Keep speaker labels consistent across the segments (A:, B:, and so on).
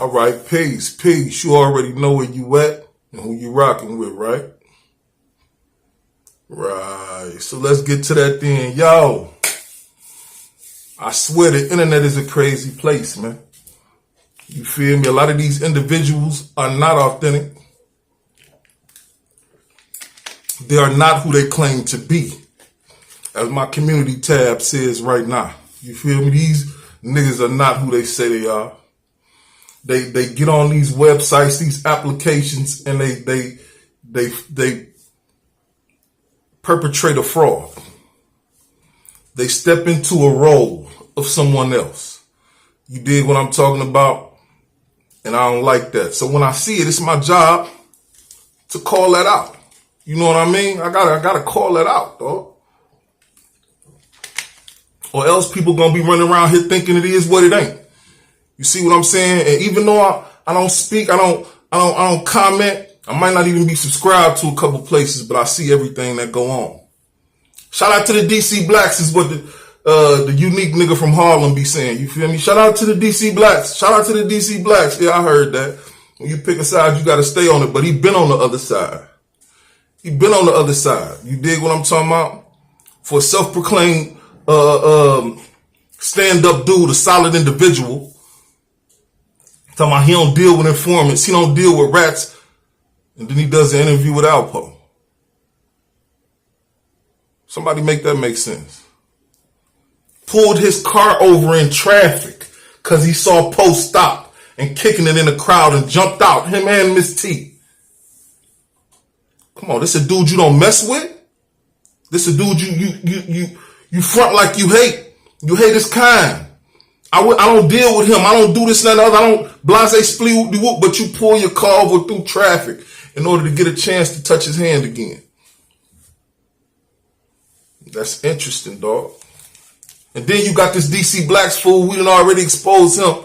A: All right, peace, peace. You already know where you at and who you rocking with, right? Right. So let's get to that then. Yo, I swear the internet is a crazy place, man. You feel me? A lot of these individuals are not authentic. They are not who they claim to be. As my community tab says right now. You feel me? These niggas are not who they say they are. They get on these websites, these applications, and they perpetrate a fraud. They step into a role of someone else. You dig what I'm talking about? And I don't like that. So when I see it, it's my job to call that out. You know what I mean? I gotta call that out, dog. Or else people gonna be running around here thinking it is what it ain't. You see what I'm saying? And even though I don't speak, I don't comment, I might not even be subscribed to a couple places, but I see everything that go on. Shout out to the DC Blacks is what the unique nigga from Harlem be saying. You feel me? Shout out to the DC Blacks. Shout out to the DC Blacks. Yeah, I heard that. When you pick a side, you gotta stay on it. But he been on the other side. He been on the other side. You dig what I'm talking about? For a self-proclaimed stand-up dude, a solid individual. Talking about he don't deal with informants. He don't deal with rats. And then he does an interview with Alpo. Somebody make that make sense. Pulled his car over in traffic because he saw Post stop and kicking it in the crowd and jumped out. Him and Miss T. Come on, this a dude you don't mess with? This a dude you front like you hate. You hate his kind. I don't deal with him. I don't do this and that. I don't blase split the whoop, but you pull your car over through traffic in order to get a chance to touch his hand again. That's interesting, dog. And then you got this DC Blacks fool. We done already exposed him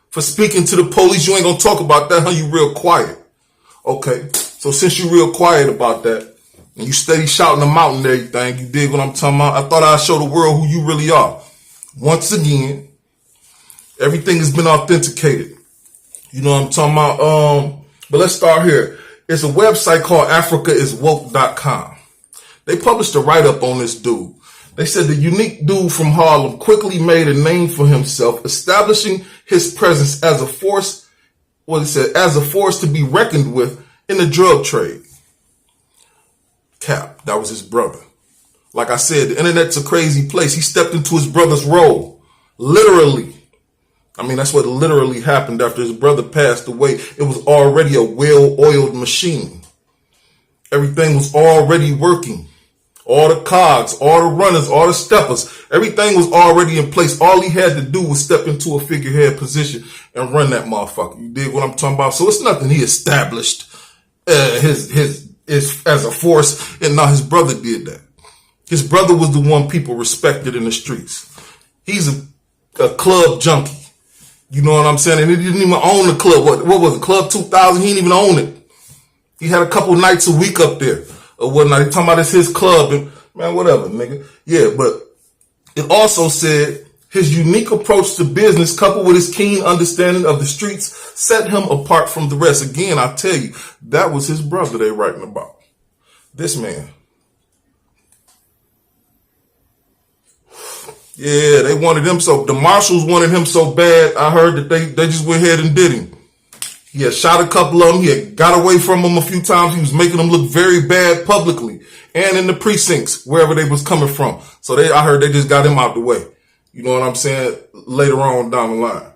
A: for speaking to the police. You ain't gonna talk about that, huh? You real quiet. Okay. So since you real quiet about that, and you steady shouting them out and everything, you dig what I'm talking about? I thought I'd show the world who you really are. Once again, everything has been authenticated. You know what I'm talking about? But let's start here. It's a website called africaiswoke.com. They published a write-up on this dude. They said the unique dude from Harlem quickly made a name for himself, establishing his presence as a force, as a force to be reckoned with in the drug trade. Cap, that was his brother. Like I said, the internet's a crazy place. He stepped into his brother's role. Literally. I mean, that's what literally happened after his brother passed away. It was already a well-oiled machine. Everything was already working. All the cogs, all the runners, all the steppers, everything was already in place. All he had to do was step into a figurehead position and run that motherfucker. You dig what I'm talking about? So it's nothing he established his as a force, and now his brother did that. His brother was the one people respected in the streets. He's a club junkie. You know what I'm saying? And he didn't even own the club. What was it? Club 2000? He didn't even own it. He had a couple nights a week up there or whatnot. He talking about it's his club and man, whatever, nigga. Yeah, but it also said his unique approach to business coupled with his keen understanding of the streets set him apart from the rest. Again, I tell you, that was his brother they writing about. This man. Yeah, they wanted him so, the marshals wanted him so bad, I heard that they just went ahead and did him. He had shot a couple of them. He had got away from them a few times. He was making them look very bad publicly and in the precincts, wherever they was coming from. So I heard they just got him out the way. You know what I'm saying? Later on down the line.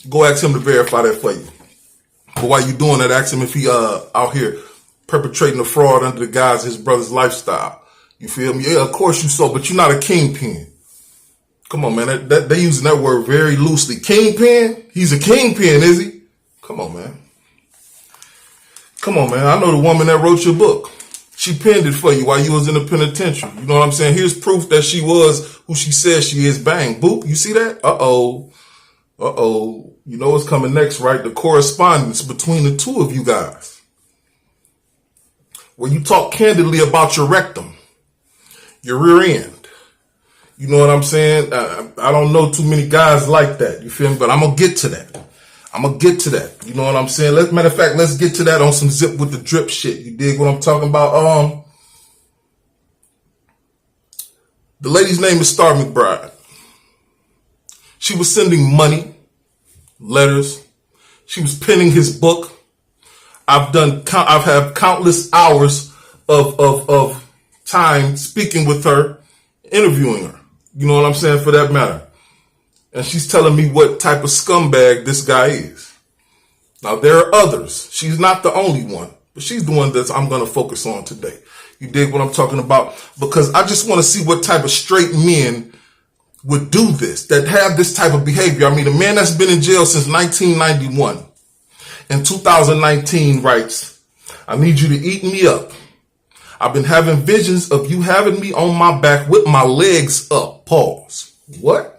A: Go ask him to verify that for you. But while you doing that, ask him if he out here perpetrating a fraud under the guise of his brother's lifestyle. You feel me? Yeah, of course you so, but you're not a kingpin. Come on, man. They using that word very loosely. Kingpin? He's a kingpin, is he? Come on, man. Come on, man. I know the woman that wrote your book. She penned it for you while you was in the penitentiary. You know what I'm saying? Here's proof that she was who she says she is. Bang. Boop. You see that? Uh-oh. Uh-oh. You know what's coming next, right? The correspondence between the two of you guys. Where you talk candidly about your rectum. Your rear end. You know what I'm saying? I don't know too many guys like that. You feel me? But I'm going to get to that. I'm going to get to that. You know what I'm saying? Matter of fact, let's get to that on some zip with the drip shit. You dig what I'm talking about? The lady's name is Star McBride. She was sending money, letters. She was penning his book. I've had countless hours of time speaking with her, interviewing her. You know what I'm saying? For that matter. And she's telling me what type of scumbag this guy is. Now, there are others. She's not the only one, but she's the one that I'm going to focus on today. You dig what I'm talking about? Because I just want to see what type of straight men would do this, that have this type of behavior. I mean, a man that's been in jail since 1991 in 2019 writes, I need you to eat me up. I've been having visions of you having me on my back with my legs up. Pause. What?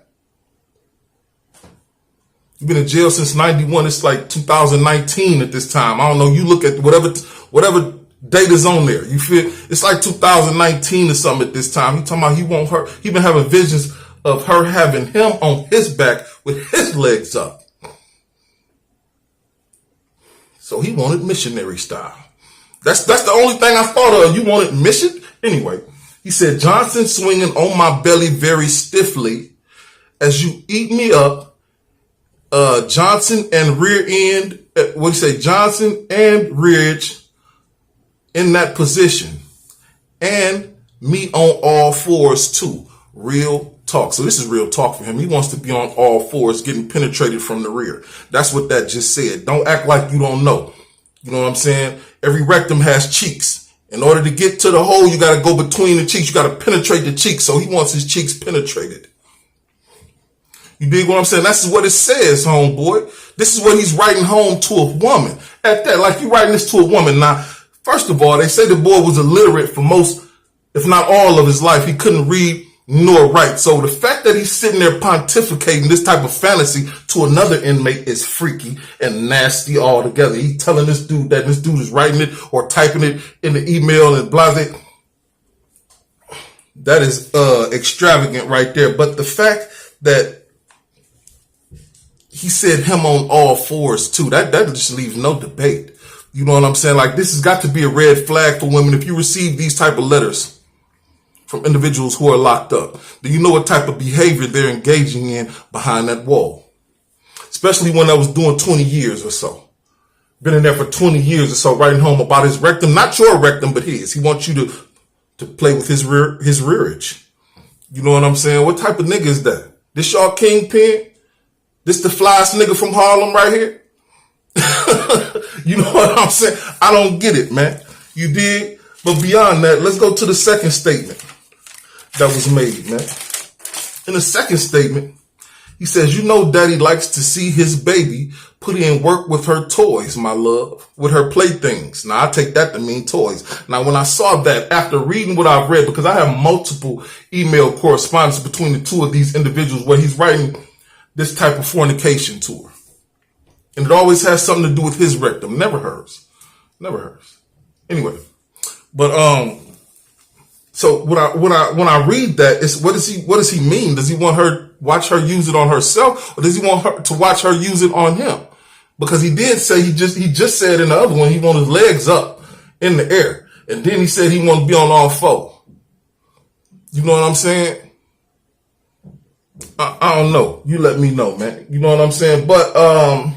A: You've been in jail since 91. It's like 2019 at this time. I don't know. You look at whatever date is on there. You feel it's like 2019 or something at this time. He talking about he want her. He been having visions of her having him on his back with his legs up. So he wanted missionary style. That's the only thing I thought of. You wanted mission? Anyway, he said, Johnson swinging on my belly very stiffly as you eat me up. Johnson and rear end, what do you say? Johnson and rear edge in that position. And me on all fours too. Real talk. So this is real talk for him. He wants to be on all fours getting penetrated from the rear. That's what that just said. Don't act like you don't know. You know what I'm saying? Every rectum has cheeks. In order to get to the hole, you got to go between the cheeks. You got to penetrate the cheeks. So he wants his cheeks penetrated. You dig what I'm saying? That's what it says, homeboy. This is what he's writing home to a woman. At that, like you writing this to a woman. Now, first of all, they say the boy was illiterate for most, if not all of his life. He couldn't read nor write. So the fact that he's sitting there pontificating this type of fantasy to another inmate is freaky and nasty altogether. He's telling this dude that this dude is writing it or typing it in the email and blase. That is extravagant right there. But the fact that he said him on all fours too, that just leaves no debate. You know what I'm saying? Like, this has got to be a red flag for women. If you receive these type of letters from individuals who are locked up, do you know what type of behavior they're engaging in behind that wall? Especially one that was doing 20 years or so. Been in there for 20 years or so, writing home about his rectum, not your rectum, but his. He wants you to play with his rearage. You know what I'm saying? What type of nigga is that? This y'all kingpin? This the flyest nigga from Harlem right here? You know what I'm saying? I don't get it, man. You dig? But beyond that, let's go to the second statement that was made, man. In the second statement, he says, you know, daddy likes to see his baby put in work with her toys, my love, with her playthings. Now, I take that to mean toys. Now, when I saw that, after reading what I've read, because I have multiple email correspondence between the two of these individuals where he's writing this type of fornication to her. And it always has something to do with his rectum, never hers. Never hers. Anyway, but so when I read that, it's what does he mean? Does he want her watch her use it on herself, or does he want her to watch her use it on him? Because he did say he just said in the other one he wanted his legs up in the air, and then he said he wanted to be on all four. You know what I'm saying? I don't know. You let me know, man. You know what I'm saying? But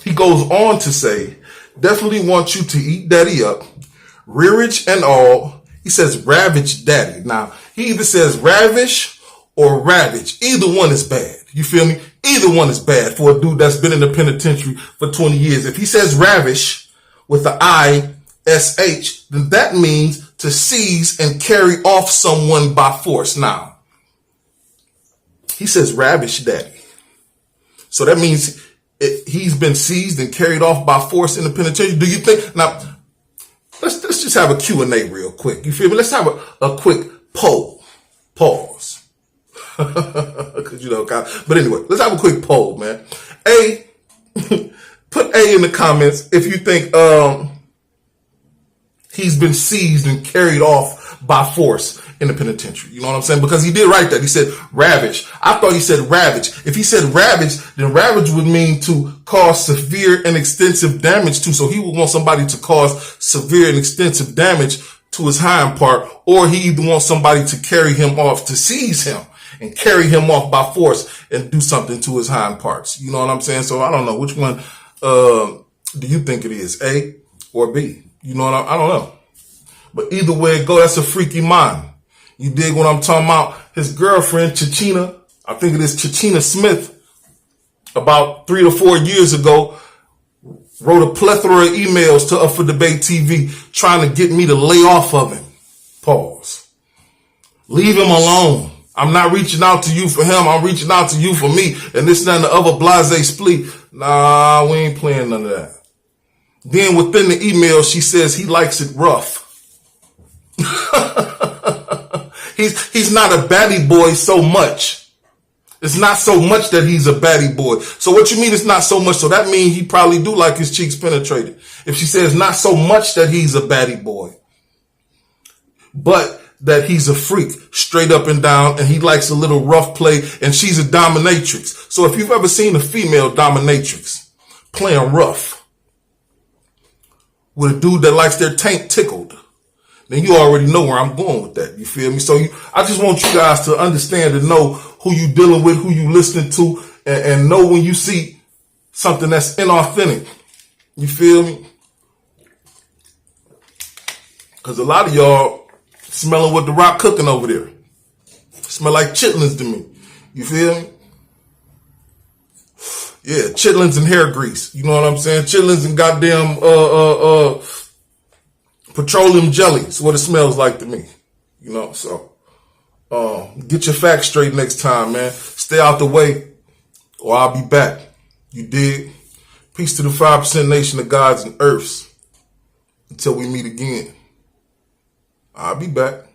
A: he goes on to say, definitely want you to eat daddy up, rearage and all. He says ravage daddy. Now, he either says ravish or ravage. Either one is bad. You feel me? Either one is bad for a dude that's been in the penitentiary for 20 years. If he says ravish with the I-S-H, then that means to seize and carry off someone by force. Now, he says ravish daddy. So that means he's been seized and carried off by force in the penitentiary. Do you think? Now, let's just have a Q&A real quick. You feel me? Let's have a quick poll. Pause. Because, you know, but anyway, let's have a quick poll, man. A, put A in the comments if you think he's been seized and carried off by force in the penitentiary. You know what I'm saying? Because he did write that. He said ravage. I thought he said ravage. If he said ravage, then ravage would mean to cause severe and extensive damage to. So he would want somebody to cause severe and extensive damage to his hind part, or he either wants somebody to carry him off, to seize him and carry him off by force and do something to his hind parts. You know what I'm saying? So I don't know which one do you think it is, A or B? You know what I don't know. But either way it go, that's a freaky mind. You dig what I'm talking about? His girlfriend, Chichina, I think it is Chichina Smith, about 3 to 4 years ago, wrote a plethora of emails to Up for Debate TV trying to get me to lay off of him. Pause. Leave him alone. I'm not reaching out to you for him. I'm reaching out to you for me. And this, that, and the other blase split. Nah, we ain't playing none of that. Then within the email, she says he likes it rough. He's not a baddie boy so much. It's not so much that he's a baddie boy. So what you mean it's not so much? So that means he probably do like his cheeks penetrated. If she says not so much that he's a baddie boy, but that he's a freak straight up and down, and he likes a little rough play, and she's a dominatrix. So if you've ever seen a female dominatrix playing rough with a dude that likes their taint tickled, then you already know where I'm going with that. You feel me? So I just want you guys to understand and know who you dealing with, who you listening to, and know when you see something that's inauthentic. You feel me? Because a lot of y'all smelling what the Rock cooking over there. Smell like chitlins to me. You feel me? Yeah, chitlins and hair grease. You know what I'm saying? Chitlins and goddamn petroleum jelly. It's what it smells like to me. You know, so get your facts straight next time, man. Stay out the way or I'll be back. You dig? Peace to the 5% nation of gods and earths. Until we meet again. I'll be back.